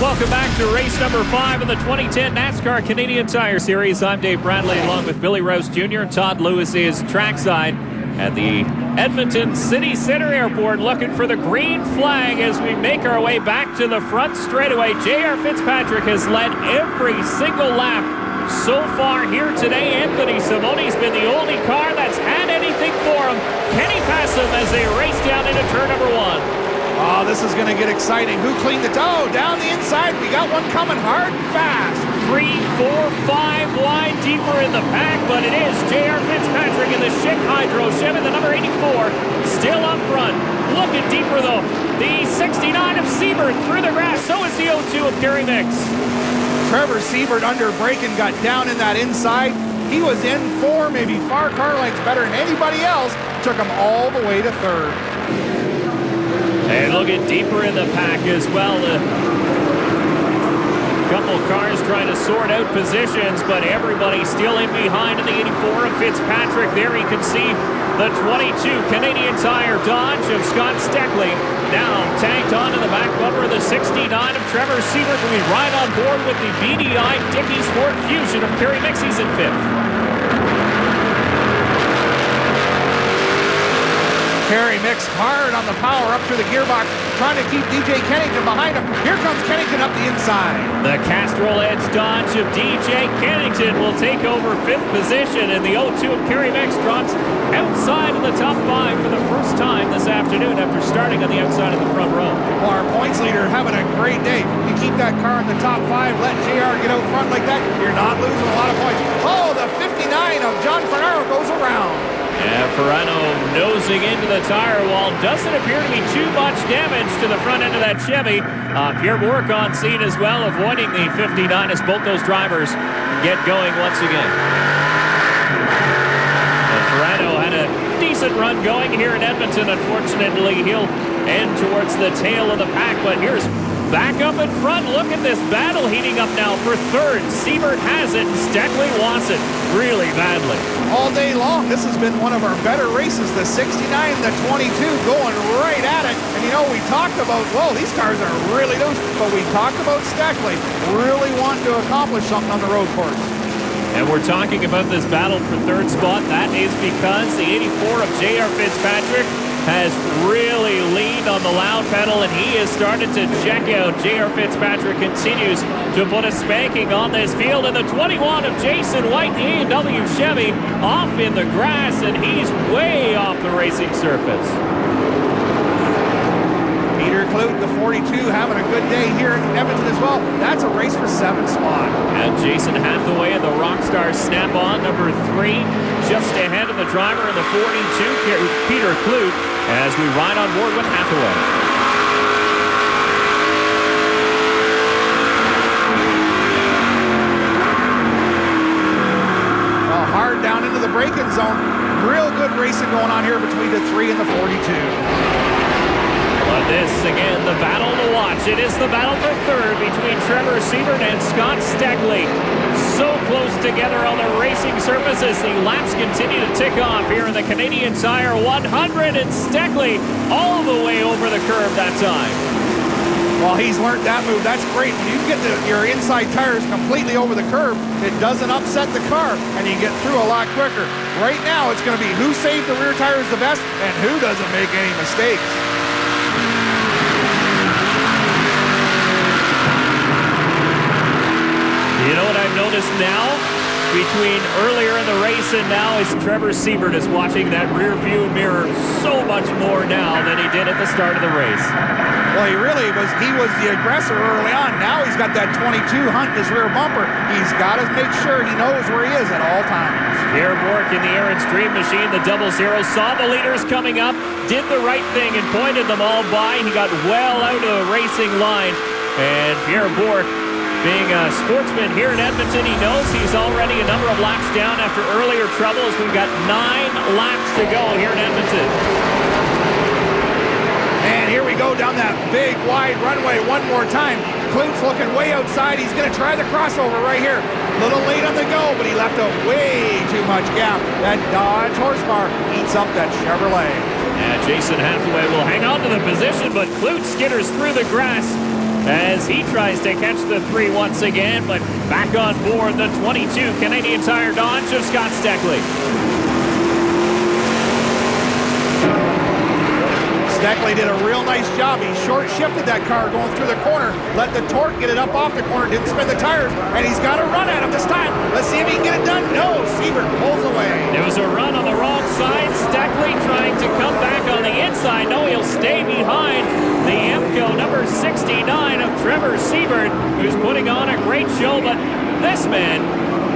Welcome back to race number 5 of the 2010 NASCAR Canadian Tire Series. I'm Dave Bradley along with Billy Rouse Jr. and Todd Lewis is trackside at the Edmonton City Center Airport looking for the green flag as we make our way back to the front straightaway. JR Fitzpatrick has led every single lap so far here today. Anthony Simone's been the only car that's had anything for him. Can he pass him as they race down into turn number 1? Oh, this is going to get exciting. Who cleaned the toe? Down the inside. We got one coming hard and fast. 3, 4, 5 wide deeper in the pack, but it is JR Fitzpatrick in the Schick Hydro Chevy, the number 84, still up front. Looking deeper, though. The 69 of Siebert through the grass. So is the 02 of Kerry Mix. Trevor Siebert under brake and got down in that inside. He was in 4, maybe 4 car lengths better than anybody else. Took him all the way to 3rd. And looking deeper in the pack as well. A couple cars trying to sort out positions, but everybody still in behind in the 84 of Fitzpatrick. There you can see the 22 Canadian Tire Dodge of Scott Steckley. Now tagged on in the back bumper of the 69 of Trevor Siebert. We ride on board with the BDI Dickey Sport Fusion of Kerry Mix. He's in 5th. Kerry Mix hard on the power up through the gearbox, trying to keep DJ Kennington behind him. Here comes Kennington up the inside. The Castrol Edge Dodge of DJ Kennington will take over 5th position, and the 02 of Kerry Mix drops outside of the top 5 for the first time this afternoon after starting on the outside of the front row. Well, our points leader having a great day. You keep that car in the top 5, let JR get out front like that, you're not losing a lot of points. Oh, the 59 of John Ferraro goes around. Yeah, Ferrano nosing into the tire wall. Doesn't appear to be too much damage to the front end of that Chevy. Pierre Bourque on scene as well, avoiding the 59 as both those drivers get going once again. Ferrano had a decent run going here in Edmonton. Unfortunately, he'll end towards the tail of the pack, but here's back up in front. Look at this battle heating up now for 3rd. Siebert has it, and Steckley wants it really badly. All day long, this has been one of our better races. The 69 and the 22 going right at it. And you know, we talked about, well, these cars are really loose, but we talked about Steckley really wanting to accomplish something on the road course. And we're talking about this battle for 3rd spot. That is because the 84 of JR Fitzpatrick has really leaned on the loud pedal, and he has started to check out. JR Fitzpatrick continues to put a spanking on this field, and the 21 of Jason White, the A&W Chevy, off in the grass, and he's way off the racing surface. Peter Kloot, the 42, having a good day here in Edmonton as well. That's a race for 7th spot. And Jason Hathaway and the Rockstar Snap-on, number 3, just ahead of the driver in the 42, Peter Kloot, as we ride on board with Hathaway. Well, hard down into the braking zone. Real good racing going on here between the 3 and the 42. But this, again, the battle to watch. It is the battle for 3rd between Trevor Siebert and Scott Steckley. So close together on the racing surface as the laps continue to tick off here in the Canadian Tire 100, and Steckley all the way over the curve that time. Well, he's learned that move. That's great. When you get your inside tires completely over the curb, it doesn't upset the car, and you get through a lot quicker. Right now, it's going to be who saved the rear tires the best and who doesn't make any mistakes. You know what I've noticed now? Between earlier in the race and now is Trevor Siebert is watching that rear view mirror so much more now than he did at the start of the race. Well, he was the aggressor early on. Now he's got that 22 hunting his rear bumper. He's got to make sure he knows where he is at all times. Pierre Bourque in the Aaron's Dream Machine, the 00, saw the leaders coming up, did the right thing and pointed them all by. He got well out of the racing line, and Pierre Bourque, being a sportsman here in Edmonton, he knows he's already a number of laps down after earlier troubles. We've got 9 laps to go here in Edmonton. And here we go down that big, wide runway one more time. Kloot's looking way outside. He's going to try the crossover right here. A little late on the go, but he left out way too much gap. That Dodge horsepower eats up that Chevrolet. And Jason Hathaway will hang on to the position, but Kloot skitters through the grass. as he tries to catch the 3 once again, but back on board the 22 Canadian Tire Dodge of Scott Steckley. Steckley did a real nice job. He short shifted that car going through the corner, let the torque get it up off the corner, didn't spin the tires, and he's got a run at him this time. Let's see if he can get it done. No, Siebert pulls away. There was a run on the wrong side. Steckley trying to come back on the inside. No, he'll stay behind the EMCO number 69 of Trevor Siebert, who's putting on a great show, but this man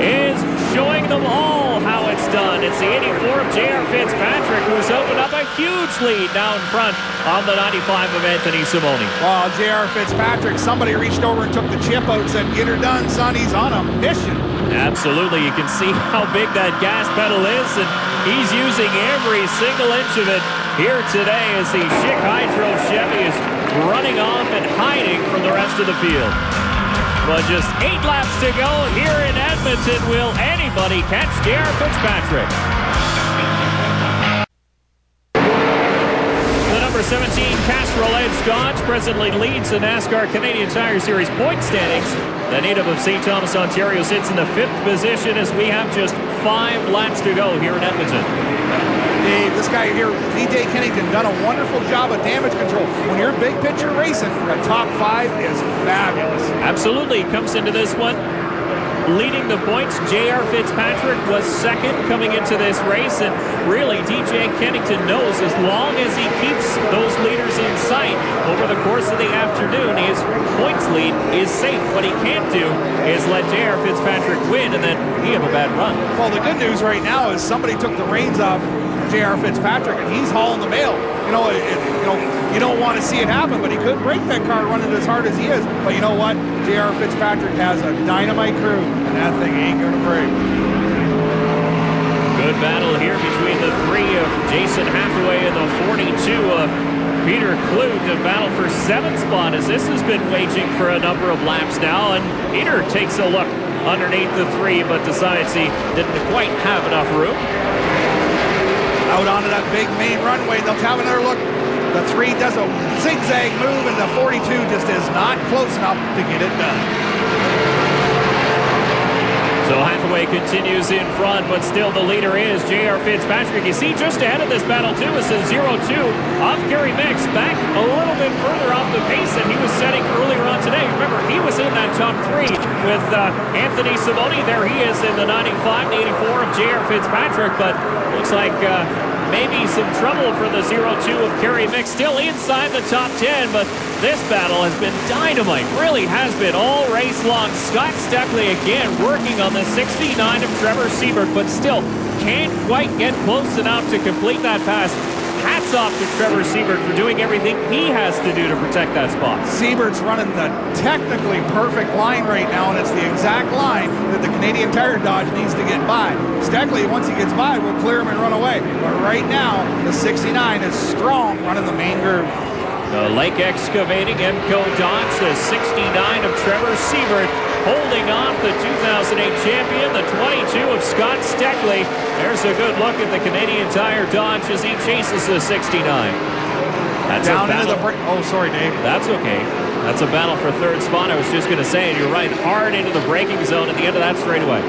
is showing them all how it's done. It's the 84 of JR Fitzpatrick, who's opened up a huge lead down front on the 95 of Anthony Simoni. Well, JR Fitzpatrick, somebody reached over and took the chip out and said, "Get her done, son." He's on a mission. Absolutely. You can see how big that gas pedal is, and he's using every single inch of it here today as the Schick Hydro Chevy is running off and hiding from the rest of the field. But just 8 laps to go here in Edmonton. Will anybody catch JR Fitzpatrick? The number 17 Castrol Edge Dodge presently leads the NASCAR Canadian Tire Series point standings. The native of St. Thomas, Ontario, sits in the 5th position as we have just 5 laps to go here in Edmonton. Dave, this guy here, DJ Kennington, done a wonderful job of damage control. When you're big picture racing, a top 5 is fabulous. Absolutely. Comes into this one leading the points. JR Fitzpatrick was second coming into this race, and really DJ Kennington knows as long as he keeps those leaders in sight over the course of the afternoon, his points lead is safe. What he can't do is let JR Fitzpatrick win and then he have a bad run. Well, the good news right now is somebody took the reins off JR Fitzpatrick, and he's hauling the mail. You don't want to see it happen, but he could break that car running as hard as he is. But you know what? JR Fitzpatrick has a dynamite crew, and that thing ain't going to break. Good battle here between the 3 of Jason Hathaway and the 42 of Peter Clute to battle for 7th spot, as this has been waging for a number of laps now. And Peter takes a look underneath the 3, but decides he didn't quite have enough room. Out onto that big main runway, they'll have another look. The 3 does a zigzag move, and the 42 just is not close enough to get it done. So Hathaway continues in front, but still the leader is JR Fitzpatrick. You see just ahead of this battle too is the 02 of Gary Mix, back a little bit further off the pace than he was setting earlier on today. Remember, he was in that top 3 with Anthony Simoni. There he is in the 95, the 84 of JR Fitzpatrick, but looks like maybe some trouble for the 02 of Kerry Mix, still inside the top 10, but this battle has been dynamite, really has been all race long. Scott Steckley again working on the 69 of Trevor Siebert, but still can't quite get close enough to complete that pass. Hats off to Trevor Siebert for doing everything he has to do to protect that spot. Siebert's running the technically perfect line right now, and it's the exact line that the Canadian Tire Dodge needs to get by. Steckley, once he gets by, will clear him and run away. But right now, the 69 is strong running the main groove. The Lake Excavating EMCO Dodge, the 69 of Trevor Siebert, holding off the 2008 champion, the 22 of Scott Steckley. There's a good look at the Canadian Tire Dodge as he chases the 69. That's down a battle. into the oh, sorry, Dave. That's okay. That's a battle for 3rd spot. I was just going to say, you're right, hard into the braking zone at the end of that straightaway.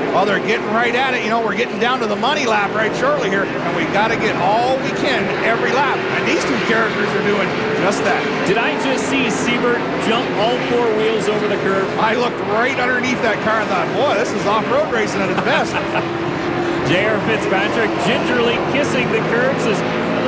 Well, they're getting right at it. You know, we're getting down to the money lap right shortly here, and we got to get all we can every lap. And these 2 characters are doing just that. Did I just see Siebert jump all 4 wheels over the curb? I looked right underneath that car and thought, boy, this is off-road racing at its best. JR Fitzpatrick gingerly kissing the curbs as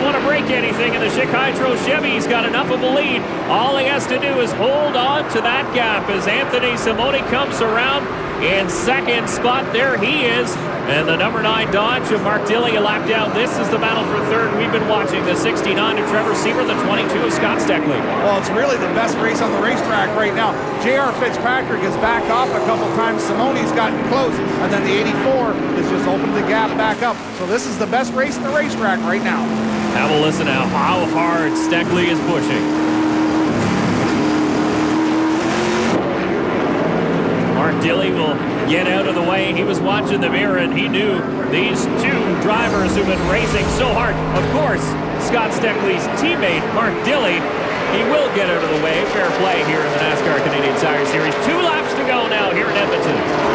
doesn't want to break anything in the Schick Hydro Chevy. He's got enough of a lead. All he has to do is hold on to that gap as Anthony Simoni comes around in 2nd spot. There he is. And the number 9 Dodge of Mark Dilley a lap down. This is the battle for 3rd. We've been watching the 69 of Trevor Siebert, the 22 of Scott Steckley. Well, it's really the best race on the racetrack right now. JR Fitzpatrick has backed off a couple times. Simoni's gotten close. And then the 84 has just opened the gap back up. So this is the best race in the racetrack right now. Have a listen now how hard Steckley is pushing. Mark Dilley will get out of the way. He was watching the mirror and he knew these 2 drivers who've been racing so hard. Of course, Scott Steckley's teammate, Mark Dilley, he will get out of the way. Fair play here in the Series. 2 laps to go now here in Edmonton.